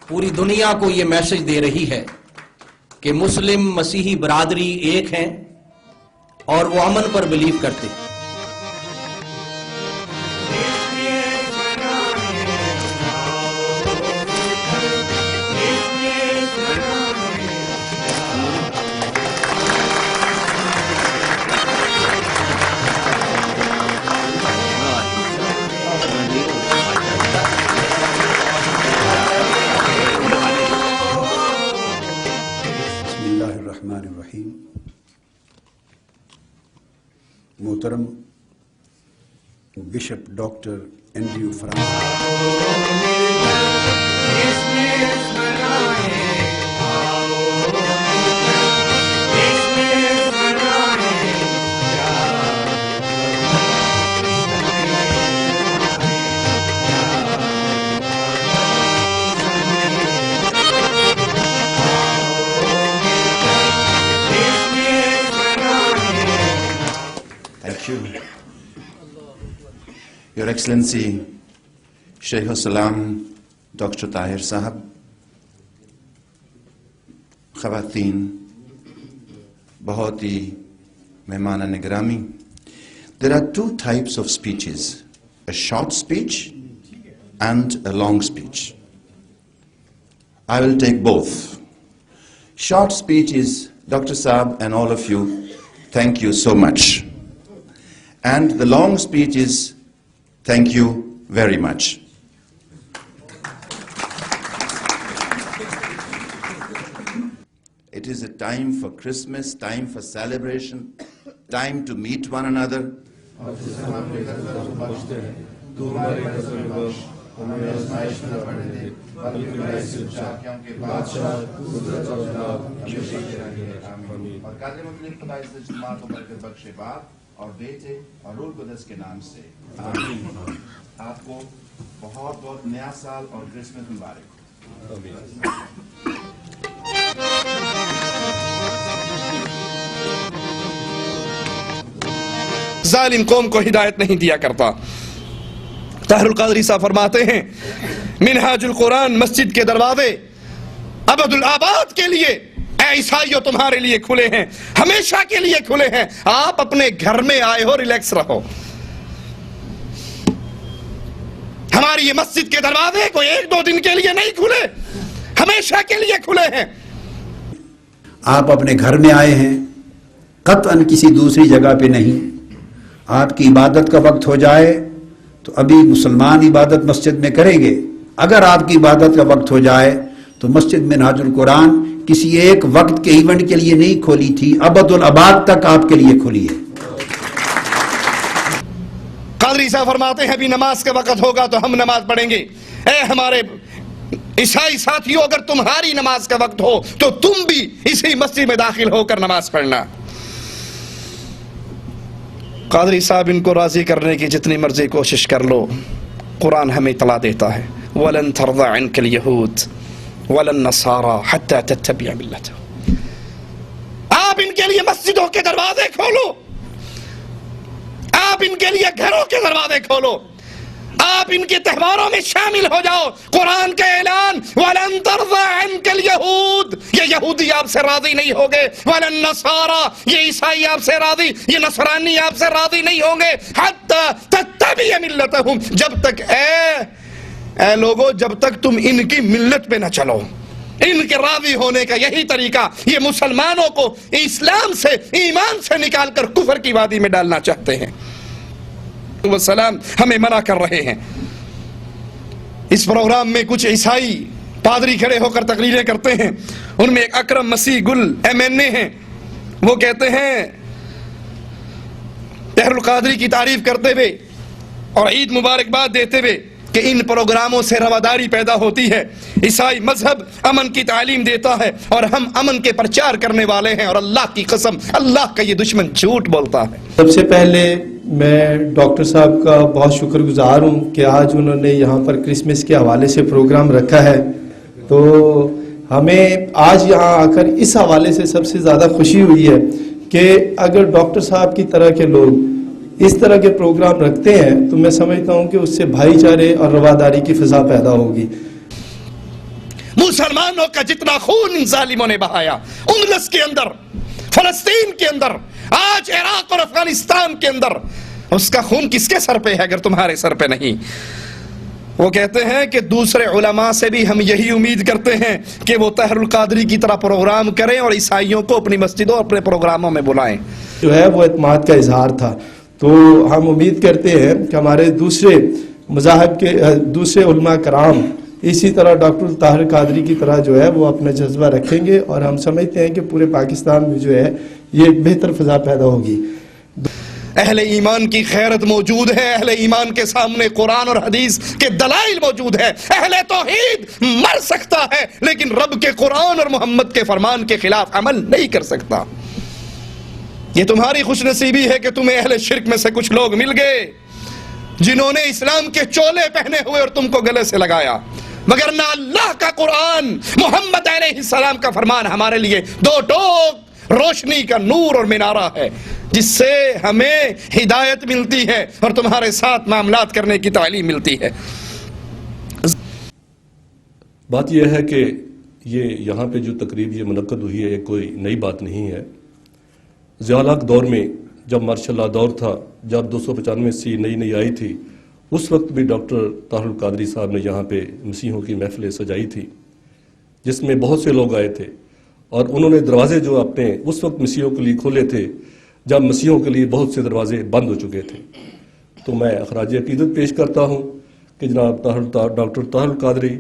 پوری دنیا کو یہ میسج دے رہی ہے کہ مسلم مسیحی برادری ایک ہیں اور وہ امن پر بلیو کرتے ہیں۔ محترم bishop doctor Andrew Francis, Your Excellency Sheikh Salam Dr. Tahir Sahab, خواتین، بہت ہی مہمانان گرامی. There are two types of speeches, a short speech and a long speech. I will take both. Short speech is Dr. Sahab and all of you, thank you so much. And the long speech is thank you very much. It is a time for Christmas, time for celebration, time to meet one another. اور بیٹے اور روح القدس کے نام سے آمین. آپ کو بہت بہت نیا سال اور کرسمس مبارک. ظالم قوم کو ہدایت نہیں دیا کرتا. طاہر القادری صاحب فرماتے ہیں منہاج القرآن مسجد کے دروازے ابد الآباد کے لیے اے عیسائیوں تمہارے لیے کھلے ہیں، ہمیشہ کے لیے کھلے ہیں. آپ اپنے گھر میں آئے ہو، ریلیکس رہو. ہماری یہ مسجد کے دروازے کوئی ایک دو دن کے لیے نہیں کھلے، ہمیشہ کے لیے کھلے ہیں. آپ اپنے گھر میں آئے ہیں، قطعاً کسی دوسری جگہ پہ نہیں. آپ کی عبادت کا وقت ہو جائے تو ابھی مسلمان عبادت مسجد میں کریں گے. اگر آپ کی عبادت کا وقت ہو جائے تو مسجد منہاج القرآن کسی ایک وقت کے ایونٹ کے لیے نہیں کھولی تھی، ابد الآباد تک آپ کے لیے کھلی ہے. قادری صاحب فرماتے ہیں ابھی نماز کا وقت ہوگا تو ہم نماز پڑھیں گے. اے ہمارے عیسائی ساتھیوں، اگر تمہاری نماز کا وقت ہو تو تم بھی اسی مسجد میں داخل ہو کر نماز پڑھنا. قادری صاحب ان کو راضی کرنے کی جتنی مرضی کوشش کر لو، قرآن ہمیں اطلاع دیتا ہے وَلَن تَرْضَ عَنْكَ الْيَهُودُ وَلَا النَّصَارَى حَتَّى تَتَّبِعَ مِلَّتَهُمْ. آپ ان کے لیے مسجدوں کے دروازے کھولو، آپ ان کے لیے گھروں کے دروازے کھولو، آپ ان کے تہواروں میں شامل ہو جاؤ. قرآن کا اعلان وَلَن تَرْضَ عَنْكَ الْيَهُودُ، یہ یہودی آپ سے راضی نہیں ہوں گے. وَلَا النَّصَارَى، یہ عیسائی آپ سے راضی، یہ نصرانی آپ سے راضی نہیں ہوں گے. حَتَّى تَتَّبِعَ مِلَّتَهُمْ، جب تک اے لوگو، جب تک تم ان کی ملت پہ نہ چلو. ان کے راضی ہونے کا یہی طریقہ. یہ مسلمانوں کو اسلام سے، ایمان سے نکال کر کفر کی وادی میں ڈالنا چاہتے ہیں. والسلام ہمیں منع کر رہے ہیں. اس پروگرام میں کچھ عیسائی پادری کھڑے ہو کر تقریریں کرتے ہیں. ان میں ایک اکرم مسیح گل MNA ہیں. وہ کہتے ہیں طاہر القادری کی تعریف کرتے ہوئے اور عید مبارکباد دیتے ہوئے کہ ان پروگراموں سے رواداری پیدا ہوتی ہے. عیسائی مذہب امن کی تعلیم دیتا ہے اور ہم امن کے پرچار کرنے والے ہیں، اور اللہ کی قسم اللہ کا یہ دشمن جھوٹ بولتا ہے. سب سے پہلے میں ڈاکٹر صاحب کا بہت شکر گزار ہوں کہ آج انہوں نے یہاں پر کرسمس کے حوالے سے پروگرام رکھا ہے. تو ہمیں آج یہاں آ کر اس حوالے سے سب سے زیادہ خوشی ہوئی ہے کہ اگر ڈاکٹر صاحب کی طرح کے لوگ اس طرح کے پروگرام رکھتے ہیں تو میں سمجھتا ہوں کہ اس سے بھائی چارے اور رواداری کی فضا پیدا ہوگی. مسلمانوں کا جتنا خون ان ظالموں نے بہایا اندلس کے اندر، فلسطین کے اندر، آج عراق اور افغانستان کے اندر، اس کا خون کس کے سر پہ ہے اگر تمہارے سر پہ نہیں؟ وہ کہتے ہیں کہ دوسرے علماء سے بھی ہم یہی امید کرتے ہیں کہ وہ طاہر القادری کی طرح پروگرام کریں اور عیسائیوں کو اپنی مسجدوں اپنے پروگراموں میں بلائیں. جو ہے وہ اعتماد کا اظہار تھا. تو ہم امید کرتے ہیں کہ ہمارے دوسرے مذاہب کے دوسرے علماء کرام اسی طرح ڈاکٹر طاہر القادری کی طرح جو ہے وہ اپنا جذبہ رکھیں گے، اور ہم سمجھتے ہیں کہ پورے پاکستان میں جو ہے یہ ایک بہتر فضا پیدا ہوگی. اہل ایمان کی خیرت موجود ہے، اہل ایمان کے سامنے قرآن اور حدیث کے دلائل موجود ہے. اہل توحید مر سکتا ہے لیکن رب کے قرآن اور محمد کے فرمان کے خلاف عمل نہیں کر سکتا. یہ تمہاری خوش نصیبی ہے کہ تمہیں اہل شرک میں سے کچھ لوگ مل گئے جنہوں نے اسلام کے چولے پہنے ہوئے اور تم کو گلے سے لگایا، مگر نہ اللہ کا قرآن محمد علیہ السلام کا فرمان ہمارے لیے دو ٹوک روشنی کا نور اور منارہ ہے جس سے ہمیں ہدایت ملتی ہے اور تمہارے ساتھ معاملات کرنے کی تعلیم ملتی ہے. بات یہ ہے کہ یہ یہاں پہ جو تقریب یہ منعقد ہوئی ہے یہ کوئی نئی بات نہیں ہے. ضیاء الحق دور میں جب ماشاء اللہ دور تھا، جب 295 نئی آئی تھی، اس وقت بھی ڈاکٹر طاہر القادری صاحب نے یہاں پہ مسیحوں کی محفلیں سجائی تھی جس میں بہت سے لوگ آئے تھے، اور انہوں نے دروازے جو اپنے اس وقت مسیحوں کے لیے کھولے تھے جب مسیحوں کے لیے بہت سے دروازے بند ہو چکے تھے. تو میں خراج عقیدت پیش کرتا ہوں کہ جناب ڈاکٹر طاہر القادری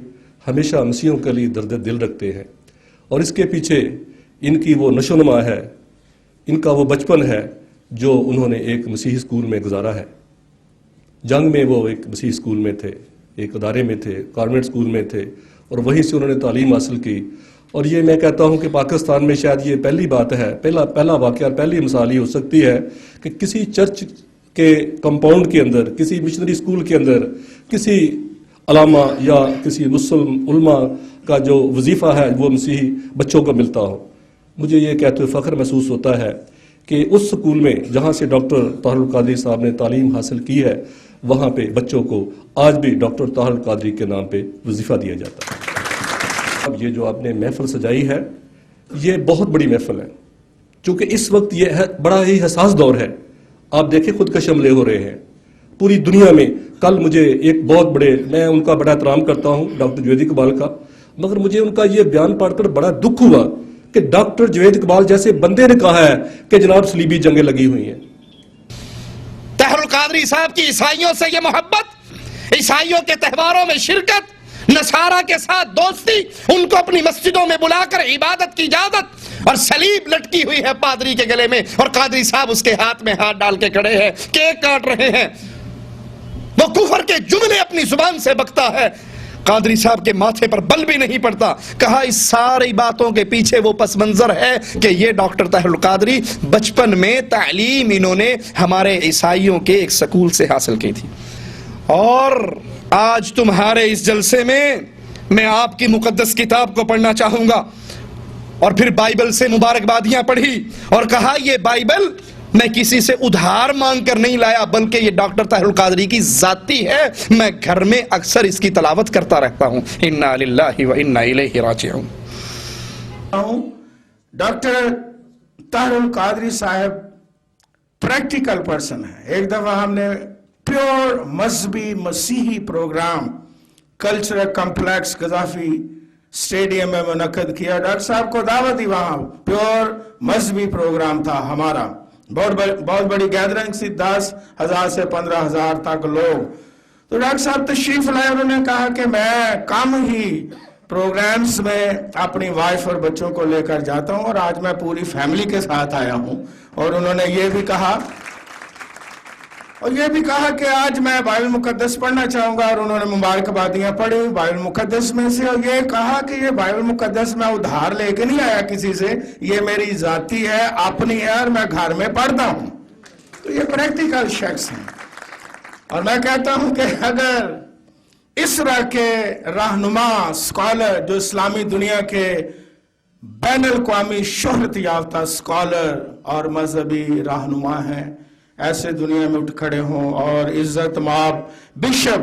ہمیشہ مسیحوں کے لیے درد دل رکھتے ہیں، اور اس کے پیچھے ان کی وہ نشو و نما ہے، ان کا وہ بچپن ہے جو انہوں نے ایک مسیحی اسکول میں گزارا ہے. جنگ میں وہ ایک مسیحی اسکول میں تھے، ایک ادارے میں تھے، کانوینٹ اسکول میں تھے، اور وہیں سے انہوں نے تعلیم حاصل کی. اور یہ میں کہتا ہوں کہ پاکستان میں شاید یہ پہلی بات ہے، پہلا واقعہ، پہلی مثال یہ ہو سکتی ہے کہ کسی چرچ کے کمپاؤنڈ کے اندر، کسی مشنری اسکول کے اندر کسی علامہ یا کسی مسلم علماء کا جو وظیفہ ہے وہ مسیحی بچوں کو ملتا ہو. مجھے یہ کہتے ہوئے فخر محسوس ہوتا ہے کہ اس اسکول میں جہاں سے ڈاکٹر طاہر القادری صاحب نے تعلیم حاصل کی ہے وہاں پہ بچوں کو آج بھی ڈاکٹر طاہر القادری کے نام پہ وظیفہ دیا جاتا ہے. اب یہ جو آپ نے محفل سجائی ہے یہ بہت بڑی محفل ہے، چونکہ اس وقت یہ بڑا ہی حساس دور ہے. آپ دیکھیں خودکش حملے ہو رہے ہیں پوری دنیا میں. کل مجھے ایک بہت بڑے، میں ان کا بڑا احترام کرتا ہوں ڈاکٹر جوید اقبال کا، مگر مجھے ان کا یہ بیان پڑھ کر بڑا دکھ ہوا کہ ڈاکٹر جوید اقبال جیسے بندے نے کہا ہے کہ جناب صلیبی جنگیں لگی ہوئی ہیں. طاہر القادری صاحب کی عیسائیوں سے یہ محبت، عیسائیوں کے تہواروں میں شرکت، نصارہ کے ساتھ دوستی، ان کو اپنی مسجدوں میں بلا کر عبادت کی اجازت، اور صلیب لٹکی ہوئی ہے پادری کے گلے میں اور قادری صاحب اس کے ہاتھ میں ہاتھ ڈال کے کھڑے ہیں، کیک کاٹ رہے ہیں. وہ کفر کے جملے اپنی زبان سے بکتا ہے، قادری صاحب کے ماتھے پر بل بھی نہیں پڑتا. کہا اس ساری باتوں کے پیچھے وہ پس منظر ہے کہ یہ ڈاکٹر طاہر القادری بچپن میں تعلیم انہوں نے ہمارے عیسائیوں کے ایک سکول سے حاصل کی تھی. اور آج تمہارے اس جلسے میں آپ کی مقدس کتاب کو پڑھنا چاہوں گا، اور پھر بائبل سے مبارکبادیاں پڑھی اور کہا یہ بائبل میں کسی سے ادھار مانگ کر نہیں لایا بلکہ یہ ڈاکٹر طاہر القادری کی ذاتی ہے. میں گھر میں اکثر اس کی تلاوت کرتا رہتا ہوں. انا للہ و انا الیہ راجعون. ڈاکٹر طاہر القادری صاحب پریکٹیکل پرسن ہے. ایک دفعہ ہم نے پیور مذہبی مسیحی program cultural complex Gaddafi stadium میں منعقد کیا. ڈاکٹر صاحب کو دعوت دی، وہاں پیور مذہبی پروگرام تھا ہمارا، بہت بڑی گیدرنگ سی، 10,000 سے 15,000 تک لوگ. تو ڈاکٹر صاحب تشریف لائے، انہوں نے کہا کہ میں کم ہی پروگرامز میں اپنی وائف اور بچوں کو لے کر جاتا ہوں، اور آج میں پوری فیملی کے ساتھ آیا ہوں. اور انہوں نے یہ بھی کہا کہ آج میں بائبل مقدس پڑھنا چاہوں گا، اور انہوں نے مبارکبادیاں پڑھی بائبل مقدس میں سے، اور یہ کہا کہ یہ بائبل مقدس میں ادھار لے کے نہیں آیا کسی سے، یہ میری ذاتی ہے، اپنی ہے، اور میں گھر میں پڑھتا ہوں. تو یہ پریکٹیکل شخص ہیں. اور میں کہتا ہوں کہ اگر اس طرح کے رہنما اسکالر جو اسلامی دنیا کے بین الاقوامی شہرت یافتہ اسکالر اور مذہبی رہنما ہیں، ایسے دنیا میں اٹھ کھڑے ہوں اور عزت مآب بشپ